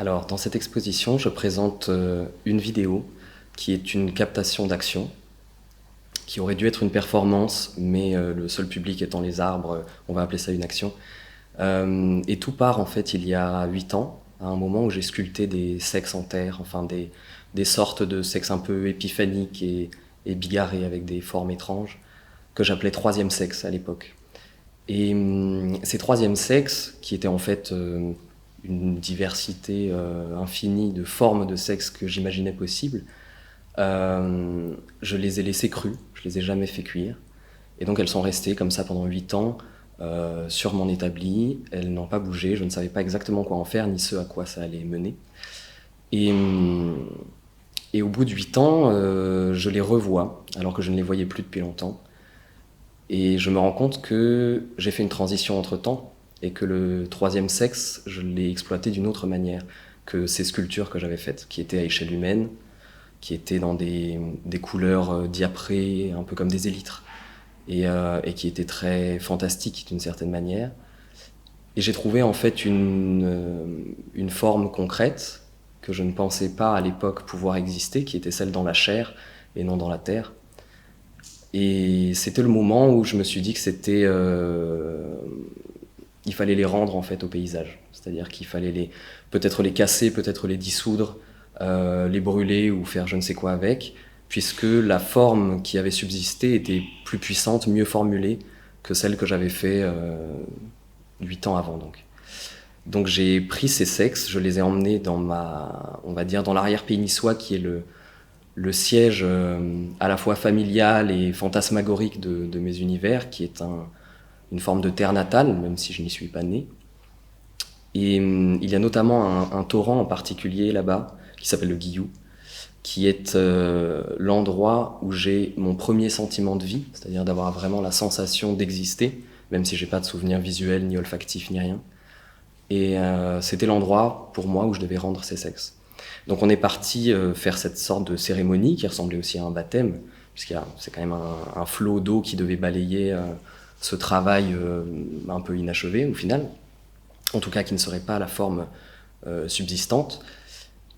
Alors, dans cette exposition, je présente une vidéo qui est une captation d'action, qui aurait dû être une performance, mais le seul public étant les arbres, on va appeler ça une action. Et tout part en fait il y a 8 ans, à un moment où j'ai sculpté des sexes en terre, enfin des sortes de sexes un peu épiphaniques et bigarrés avec des formes étranges, que j'appelais troisième sexe à l'époque. Et ces troisième sexes, qui étaient en fait une diversité infinie de formes de sexe que j'imaginais possibles, je les ai laissées crues, je les ai jamais fait cuire. Et donc elles sont restées comme ça pendant 8 ans sur mon établi. Elles n'ont pas bougé, je ne savais pas exactement quoi en faire, ni ce à quoi ça allait mener. Et, et au bout de 8 ans, je les revois, alors que je ne les voyais plus depuis longtemps. Et je me rends compte que j'ai fait une transition entre-temps, et que le troisième sexe, je l'ai exploité d'une autre manière que ces sculptures que j'avais faites, qui étaient à échelle humaine, qui étaient dans des couleurs diaprées, un peu comme des élytres, et qui étaient très fantastiques d'une certaine manière. Et j'ai trouvé en fait une forme concrète que je ne pensais pas à l'époque pouvoir exister, qui était celle dans la chair et non dans la terre. Et c'était le moment où je me suis dit que c'était... il fallait les rendre en fait au paysage. C'est-à-dire qu'il fallait peut-être les casser, peut-être les dissoudre, les brûler ou faire je ne sais quoi avec, puisque la forme qui avait subsisté était plus puissante, mieux formulée que celle que j'avais fait 8 ans avant. Donc j'ai pris ces sexes, je les ai emmenés dans on va dire dans l'arrière-pays niçois, qui est le siège à la fois familial et fantasmagorique de mes univers, qui est une forme de terre natale, même si je n'y suis pas né. Et il y a notamment un torrent en particulier là-bas, qui s'appelle le Guillou, qui est l'endroit où j'ai mon premier sentiment de vie, c'est-à-dire d'avoir vraiment la sensation d'exister, même si j'ai pas de souvenir visuel, ni olfactif, ni rien. Et c'était l'endroit pour moi où je devais rendre ces sexes. Donc on est parti faire cette sorte de cérémonie qui ressemblait aussi à un baptême, c'est quand même un flot d'eau qui devait balayer ce travail un peu inachevé au final, en tout cas qui ne serait pas la forme subsistante.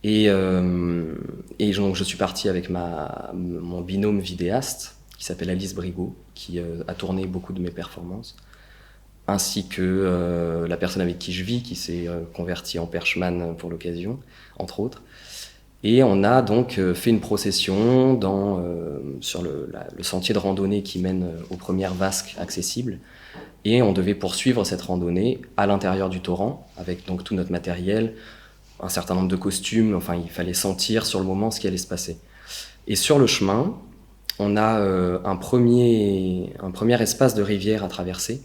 Et donc je suis parti avec mon binôme vidéaste, qui s'appelle Alice Brigaud, qui a tourné beaucoup de mes performances, ainsi que la personne avec qui je vis, qui s'est convertie en perchman pour l'occasion, entre autres. Et on a donc fait une procession sur le sentier de randonnée qui mène aux premières vasques accessibles. Et on devait poursuivre cette randonnée à l'intérieur du torrent, avec donc tout notre matériel, un certain nombre de costumes, enfin il fallait sentir sur le moment ce qui allait se passer. Et sur le chemin, on a un premier espace de rivière à traverser,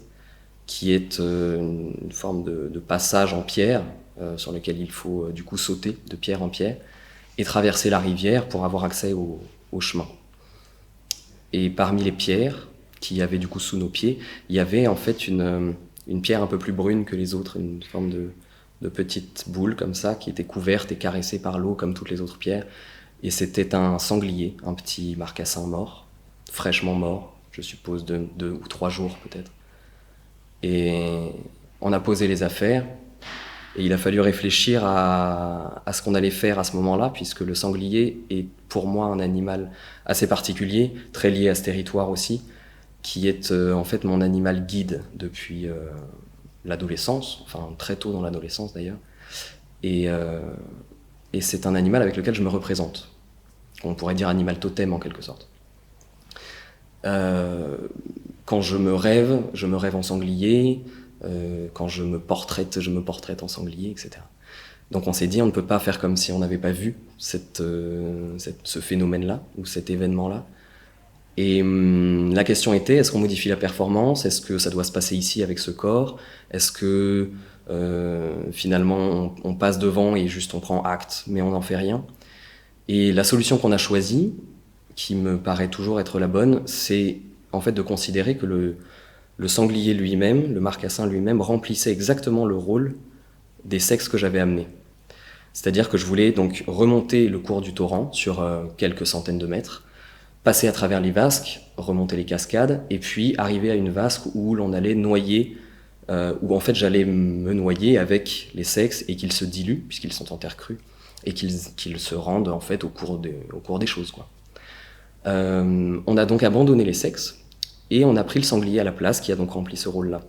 qui est une forme de passage en pierre, sur lequel il faut du coup sauter de pierre en pierre, et traverser la rivière pour avoir accès au chemin. Et parmi les pierres qu'il y avait du coup sous nos pieds, il y avait en fait une pierre un peu plus brune que les autres, une forme de petite boule comme ça, qui était couverte et caressée par l'eau comme toutes les autres pierres. Et c'était un sanglier, un petit marcassin mort, fraîchement mort, je suppose de 2 ou 3 jours peut-être. Et on a posé les affaires, et il a fallu réfléchir à ce qu'on allait faire à ce moment-là, puisque le sanglier est pour moi un animal assez particulier, très lié à ce territoire aussi, qui est en fait mon animal guide depuis l'adolescence, enfin très tôt dans l'adolescence d'ailleurs. Et c'est un animal avec lequel je me représente. On pourrait dire animal totem en quelque sorte. Quand je me rêve en sanglier. Quand je me portraite en sanglier, etc. Donc on s'est dit, on ne peut pas faire comme si on n'avait pas vu ce phénomène-là, ou cet événement-là. Et la question était, est-ce qu'on modifie la performance? Est-ce que ça doit se passer ici avec ce corps? Est-ce que finalement on passe devant et juste on prend acte, mais on n'en fait rien? Et la solution qu'on a choisie, qui me paraît toujours être la bonne, c'est en fait de considérer que le sanglier lui-même, le marcassin lui-même, remplissait exactement le rôle des sexes que j'avais amenés. C'est-à-dire que je voulais donc remonter le cours du torrent sur quelques centaines de mètres, passer à travers les vasques, remonter les cascades, et puis arriver à une vasque où l'on allait noyer où en fait j'allais me noyer avec les sexes et qu'ils se diluent, puisqu'ils sont en terre crue, et qu'ils se rendent en fait au cours des choses, quoi. On a donc abandonné les sexes, et on a pris le sanglier à la place, qui a donc rempli ce rôle-là.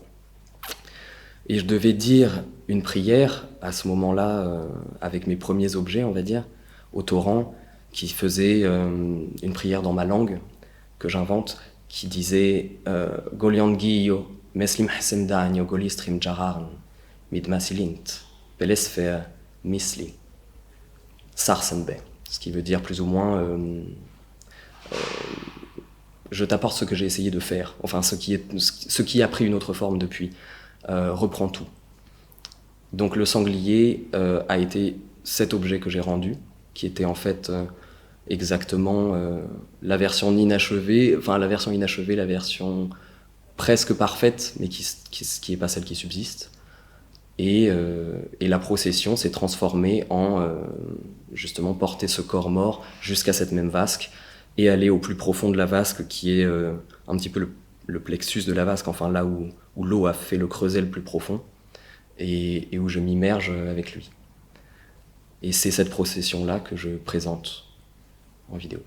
Et je devais dire une prière à ce moment-là, avec mes premiers objets, on va dire, au torrent, qui faisait une prière dans ma langue, que j'invente, qui disait Goliangiyo, Meslim Hasemdanyo, Golistrim Jararn, Midmasilint, Belesfer, Misli, Sarsenbe. Ce qui veut dire plus ou moins je t'apporte ce que j'ai essayé de faire, enfin ce qui a pris une autre forme depuis. Reprend tout. Donc le sanglier a été cet objet que j'ai rendu, qui était en fait exactement la version inachevée, la version presque parfaite, mais qui est pas celle qui subsiste. Et la procession s'est transformée en justement porter ce corps mort jusqu'à cette même vasque et aller au plus profond de la vasque, qui est un petit peu le plexus de la vasque, enfin là où l'eau a fait le creuset le plus profond, et où je m'immerge avec lui. Et c'est cette procession-là que je présente en vidéo.